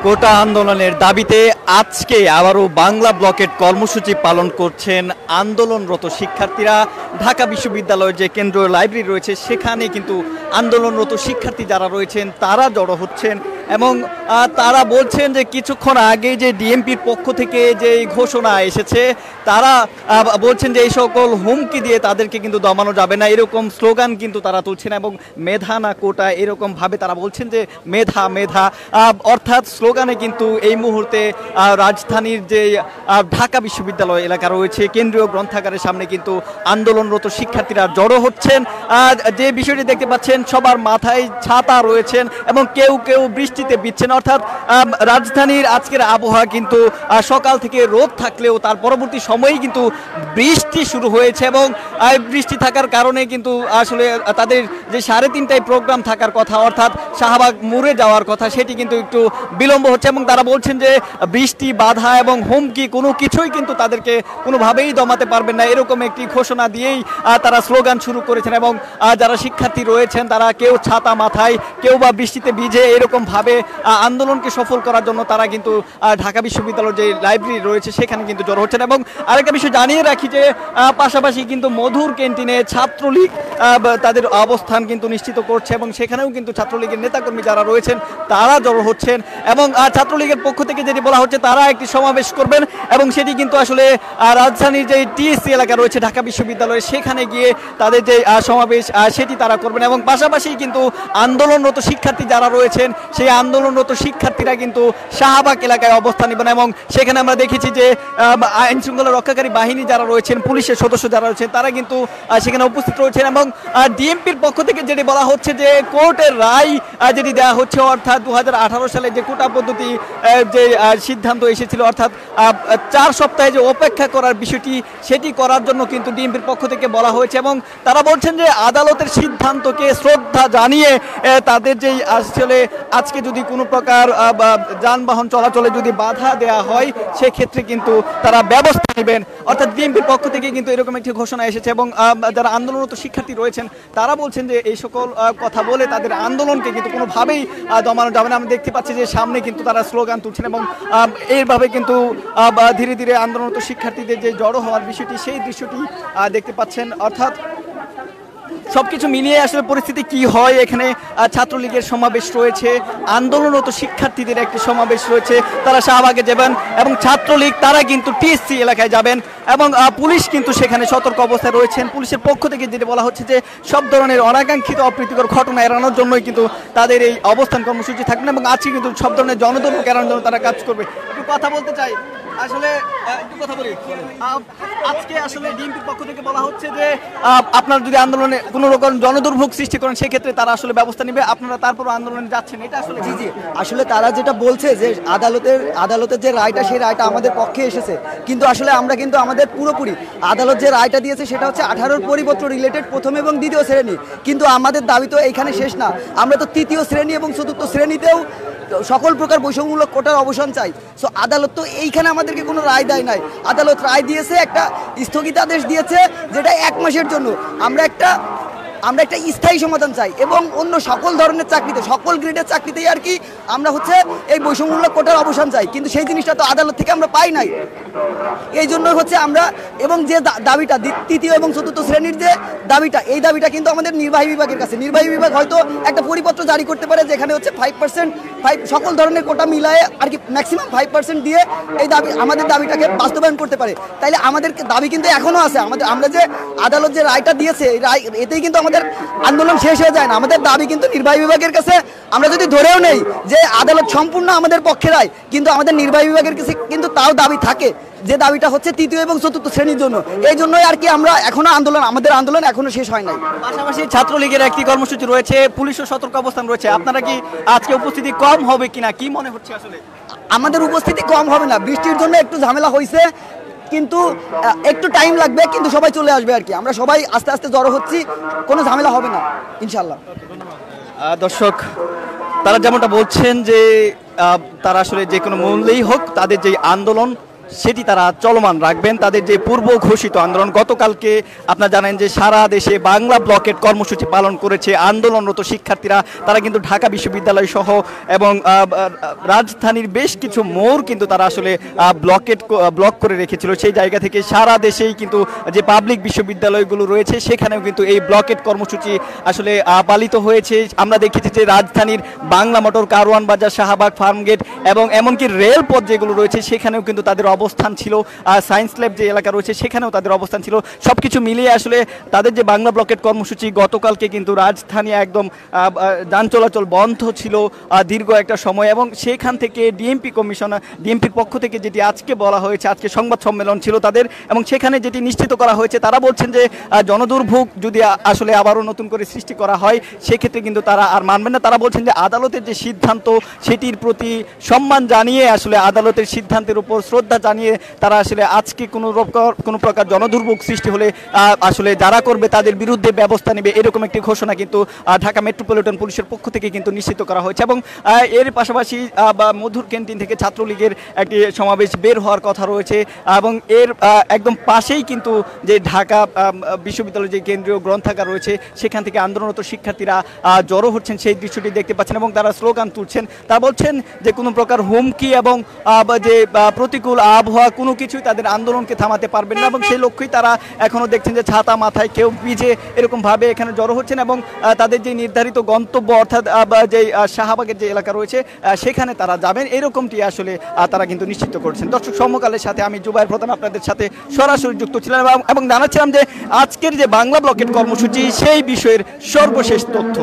কোটা আন্দোলনের দাবিতে আজকে আবারও বাংলা ব্লকেট কর্মসূচি পালন করছেন আন্দোলনরত শিক্ষার্থীরা। ঢাকা বিশ্ববিদ্যালয়ের যে কেন্দ্রীয় লাইব্রেরি রয়েছে সেখানে কিন্তু আন্দোলনরত শিক্ষার্থী যারা রয়েছেন তারা জড়ো হচ্ছেন এবং তারা বলছেন যে কিছুক্ষণ আগে যে ডিএমপির পক্ষ থেকে যে ঘোষণা এসেছে তারা বলছেন যে এই সকল হুমকি দিয়ে তাদেরকে কিন্তু দমানো যাবে না, এরকম স্লোগান কিন্তু তারা তুলছেন এবং মেধা না কোটা এরকমভাবে তারা বলছেন যে মেধা মেধা, অর্থাৎ স্লোগানে কিন্তু এই মুহূর্তে রাজধানীর যে ঢাকা বিশ্ববিদ্যালয় এলাকা রয়েছে কেন্দ্রীয় গ্রন্থাগারের সামনে কিন্তু আন্দোলনরত শিক্ষার্থীরা জড়ো হচ্ছেন। যে বিষয়টি দেখতে পাচ্ছেন সবার মাথায় ছাতা রয়েছেন এবং কেউ কেউ বৃষ্টিতে ভিজছেন, অর্থাৎ রাজধানীর আজকের আবহাওয়া কিন্তু সকাল থেকে রোদ থাকলেও তার পরবর্তী সময়েই কিন্তু বৃষ্টি শুরু হয়েছে এবং বৃষ্টি থাকার কারণে কিন্তু আসলে তাদের যে 3:30টায় প্রোগ্রাম থাকার কথা অর্থাৎ শাহবাগ মোড়ে যাওয়ার কথা সেটি কিন্তু একটু বিলম্ব হচ্ছে এবং তারা বলছেন যে বৃষ্টি বাধা এবং হুমকি কোনো কিছুই কিন্তু তাদেরকে কোনোভাবেই দমাতে পারবেন না, এরকম একটি ঘোষণা দিয়েই তারা স্লোগান শুরু করেছেন এবং যারা শিক্ষার্থী রয়েছেন তারা কেউ ছাতা মাথায় কেউ বা বৃষ্টিতে ভিজে এরকমভাবে আন্দোলনকে সফল করার জন্য তারা কিন্তু ঢাকা বিশ্ববিদ্যালয়ের যে লাইব্রেরি রয়েছে সেখানে কিন্তু জড়ো হচ্ছেন। এবং আরেকটা বিষয় জানিয়ে রাখি যে পাশাপাশি কিন্তু মধুর ক্যান্টিনে ছাত্রলীগ তাদের অবস্থান কিন্তু নিশ্চিত করছে এবং সেখানেও কিন্তু ছাত্রলীগের নেতাকর্মী যারা রয়েছেন তারা জড়ো হচ্ছেন এবং ছাত্রলীগের পক্ষ থেকে যেটি বলা হচ্ছে তারা একটি সমাবেশ করবেন এবং সেটি কিন্তু আসলে রাজধানীর যে টিএসসি এলাকা রয়েছে ঢাকা বিশ্ববিদ্যালয়ে সেখানে গিয়ে তাদের যে সমাবেশ সেটি তারা করবেন এবং পাশাপাশি কিন্তু আন্দোলনরত শিক্ষার্থী যারা রয়েছেন সেই আন্দোলনরত শিক্ষার্থীরা কিন্তু শাহবাগ এলাকায় অবস্থান নেবেন এবং সেখানে আমরা দেখেছি যে আইন শৃঙ্খলা রক্ষাকারী বাহিনী যারা রয়েছেন পুলিশের সদস্য যারা রয়েছেন তারা কিন্তু সেখানে উপস্থিত রয়েছেন এবং ডিএমপির পক্ষ থেকে যেটি বলা হচ্ছে যে কোর্টের রায় যেটি দেওয়া হচ্ছে অর্থাৎ 2018 সালে যে কোটা পদ্ধতি যে সিদ্ধান্ত এসেছিল অর্থাৎ 4 সপ্তাহে যে অপেক্ষা করার বিষয়টি সেটি করার জন্য কিন্তু ডিএমপির পক্ষ থেকে বলা হয়েছে এবং তারা বলছেন যে আদালতের সিদ্ধান্তকে শ্রদ্ধা জানিয়ে তাদের যেই আসলে আজকে যদি কোনো প্রকার যানবাহন চলাচলে যদি বাধা দেওয়া হয় সেক্ষেত্রে কিন্তু তারা ব্যবস্থা নেবেন, অর্থাৎ ডিএমপির পক্ষ থেকে কিন্তু এরকম একটি ঘোষণা এসেছে এবং যারা আন্দোলনরত শিক্ষার্থী রয়েছেন তারা বলছেন যে এই সকল কথা বলে তাদের আন্দোলনকে কিন্তু কোনোভাবেই দমানো যাবে না। আমি দেখতে পাচ্ছি যে সামনে কিন্তু তারা স্লোগান তুলছেন এবং এইভাবে কিন্তু ধীরে ধীরে আন্দোলনরত শিক্ষার্থীদের যে জড়ো হওয়ার বিষয়টি সেই দৃশ্যটি দেখতে পাচ্ছেন। অর্থাৎ সবকিছু মিলিয়ে আসলে পরিস্থিতি কি হয়, এখানে ছাত্রলীগের সমাবেশ রয়েছে, আন্দোলনরত শিক্ষার্থীদের একটি সমাবেশ রয়েছে, তারা শাহবাগে যাবেন এবং ছাত্রলীগ তারা কিন্তু টিএসসি এলাকায় যাবেন এবং পুলিশ কিন্তু সেখানে সতর্ক অবস্থায় রয়েছেন। পুলিশের পক্ষ থেকে যেটা বলা হচ্ছে যে সব ধরনের অনাকাঙ্ক্ষিত অপ্রীতিকর ঘটনা এড়ানোর জন্যই কিন্তু তাদের এই অবস্থান কর্মসূচি থাকবে এবং আজকে কিন্তু সব ধরনের জনদুর্ভোগ এড়ানোর জন্য তারা কাজ করবে। একটু কথা বলতে চাই, আসলে একটু কথা বলি, আজকে আসলে ডিএমপির পক্ষ থেকে বলা হচ্ছে যে আপনারা যদি আন্দোলনে কোনো রকম জনদুর্ভোগ সৃষ্টি করেন সেক্ষেত্রে তারা আসলে ব্যবস্থা নেবে, আপনারা তারপর আন্দোলনে যাচ্ছেন, এটা আসলে জি জি আসলে তারা যেটা বলছে যে আদালতের যে রায়টা সেই রায়টা আমাদের পক্ষে এসেছে, কিন্তু আসলে আমরা কিন্তু আমাদের পুরোপুরি আদালত যে রায়টা দিয়েছে সেটা হচ্ছে 18 পরিপত্র রিলেটেড প্রথম এবং দ্বিতীয় শ্রেণী, কিন্তু আমাদের দাবি তো এইখানে শেষ না, আমরা তো তৃতীয় শ্রেণী এবং চতুর্থ শ্রেণীতেও সকল প্রকার বৈষম্যমূলক কোটার অবসান চাই। সো আদালত তো এইখানে আমাদেরকে কোনো রায় দেয় নাই, আদালত রায় দিয়েছে একটা স্থগিতাদেশ দিয়েছে যেটা 1 মাসের জন্য। আমরা একটা স্থায়ী সমাধান চাই এবং অন্য সকল ধরনের চাকরিতে সকল গ্রেডের চাকরিতেই আর কি আমরা হচ্ছে এই বৈষম্যমূলক কোটার অবসান চাই, কিন্তু সেই জিনিসটা তো আদালত থেকে আমরা পাই নাই। এই জন্য হচ্ছে আমরা এবং যে দাবিটা তৃতীয় এবং চতুর্থ শ্রেণীর যে দাবিটা এই দাবিটা কিন্তু আমাদের নির্বাহী বিভাগের কাছে, নির্বাহী বিভাগ হয়তো একটা পরিপত্র জারি করতে পারে যেখানে হচ্ছে 5% সকল ধরনের কোটা মিলায়ে আর কি ম্যাক্সিমাম 5% দিয়ে এই দাবি আমাদের দাবিটাকে বাস্তবায়ন করতে পারে। তাইলে আমাদের দাবি কিন্তু এখনও আছে, আমরা যে আদালত যে রায়টা দিয়েছে এই রায় এতেই কিন্তু আমাদের আন্দোলন শেষ হয়ে যায় না, আমাদের দাবি কিন্তু নির্বাহী বিভাগের কাছে আমরা যদি ধরেও নেই যে আদালত সম্পূর্ণ আমাদের পক্ষে রায়, কিন্তু আমাদের নির্বাহী বিভাগের কাছে কিন্তু তাও দাবি থাকে যে দাবিটা হচ্ছে তৃতীয় এবং চতুর্থ শ্রেণীর জন্য। এই জন্যই আর কি আমরা এখনো আমাদের আন্দোলন এখনো শেষ হয় নাই। পাশাপাশি ছাত্রলীগের একটি কর্মসূচি রয়েছে, পুলিশের সতর্ক অবস্থান রয়েছে, আপনারা কি আজকে উপস্থিতি কম হবে কিনা কি মনে হচ্ছে? আসলে আমাদের উপস্থিতি কম হবে না, বৃষ্টির জন্য একটু ঝামেলা হয়েছে, কিন্তু একটু টাইম লাগবে, কিন্তু সবাই চলে আসবে আর কি, আমরা সবাই আস্তে আস্তে জড়ো হচ্ছি, কোনো ঝামেলা হবে না ইনশাল্লাহ। দর্শক তারা যেমনটা বলছেন যে তারা আসলে যে কোনো মূল্যেই হোক তাদের যে আন্দোলন সেটি তারা চলমান রাখবেন। তাদের যে পূর্ব ঘোষিত আন্দোলন, গতকালকে আপনারা জানেন যে সারা দেশে বাংলা ব্লকেট কর্মসূচি পালন করেছে আন্দোলনরত শিক্ষার্থীরা। তারা কিন্তু ঢাকা বিশ্ববিদ্যালয় সহ এবং রাজধানীর বেশ কিছু মোড় কিন্তু তারা আসলে ব্লক করে রেখেছিল। সেই জায়গা থেকে সারা দেশেই কিন্তু যে পাবলিক বিশ্ববিদ্যালয়গুলো রয়েছে সেখানেও কিন্তু এই ব্লকেট কর্মসূচি আসলে পালিত হয়েছে। আমরা দেখেছি যে রাজধানীর বাংলা মোটর, কারওয়ান বাজার, শাহবাগ, ফার্মগেট এবং এমনকি রেলপথ যেগুলো রয়েছে সেখানেও কিন্তু তাদের অবস্থান ছিল। সায়েন্স ল্যাব যে এলাকা রয়েছে সেখানেও তাদের অবস্থান ছিল। সবকিছু মিলিয়ে আসলে তাদের যে বাংলা ব্লকেট কর্মসূচি, গতকালকে কিন্তু রাজধানী একদম যান চলাচল বন্ধ ছিল দীর্ঘ একটা সময়, এবং সেখান থেকে ডিএমপির পক্ষ থেকে যেটি আজকে বলা হয়েছে, আজকে সংবাদ সম্মেলন ছিল তাদের, এবং সেখানে যেটি নিশ্চিত করা হয়েছে, তারা বলছেন যে জনদুর্ভোগ যদি আসলে আবারও নতুন করে সৃষ্টি করা হয় সেক্ষেত্রে কিন্তু তারা আর মানবেন না। তারা বলছেন যে আদালতের যে সিদ্ধান্ত সেটির প্রতি সম্মান জানিয়ে, আসলে আদালতের সিদ্ধান্তের উপর শ্রদ্ধা জানিয়ে তারা আসলে আজকে কোনো প্রকার জনদুর্ভোগ সৃষ্টি হলে আসলে যারা করবে তাদের বিরুদ্ধে ব্যবস্থা নেবে, এরকম একটি ঘোষণা কিন্তু ঢাকা মেট্রোপলিটন পুলিশের পক্ষ থেকে কিন্তু নিশ্চিত করা হয়েছে। এবং এর পাশাপাশি মধুর ক্যান্টিন থেকে ছাত্রলীগের একটি সমাবেশ বের হওয়ার কথা রয়েছে, এবং এর একদম পাশেই কিন্তু যে ঢাকা বিশ্ববিদ্যালয়ের যে কেন্দ্রীয় গ্রন্থাগার রয়েছে সেখান থেকে আন্দোলনরত শিক্ষার্থীরা জড়ো হচ্ছেন, সেই দৃশ্যটি দেখতে পাচ্ছেন, এবং তারা স্লোগান তুলছেন। তারা বলছেন যে কোনো প্রকার হুমকি এবং যে প্রতিকূল আবহাওয়া কোনো কিছুই তাদের আন্দোলনকে থামাতে পারবেন না, এবং সেই লক্ষ্যেই তারা এখনও দেখছেন যে ছাতা মাথায় কেউ ভিজে এরকমভাবে এখানে জড়ো হচ্ছেন, এবং তাদের যে নির্ধারিত গন্তব্য অর্থাৎ যে শাহবাগের যে এলাকা রয়েছে সেখানে তারা যাবেন, এরকমটি আসলে তারা কিন্তু নিশ্চিত করছেন। দর্শক, সমকালের সাথে আমি জুবায়ের প্রধান আপনাদের সাথে সরাসরি যুক্ত ছিলাম এবং জানাচ্ছিলাম যে আজকের যে বাংলা ব্লকেট কর্মসূচি সেই বিষয়ের সর্বশেষ তথ্য।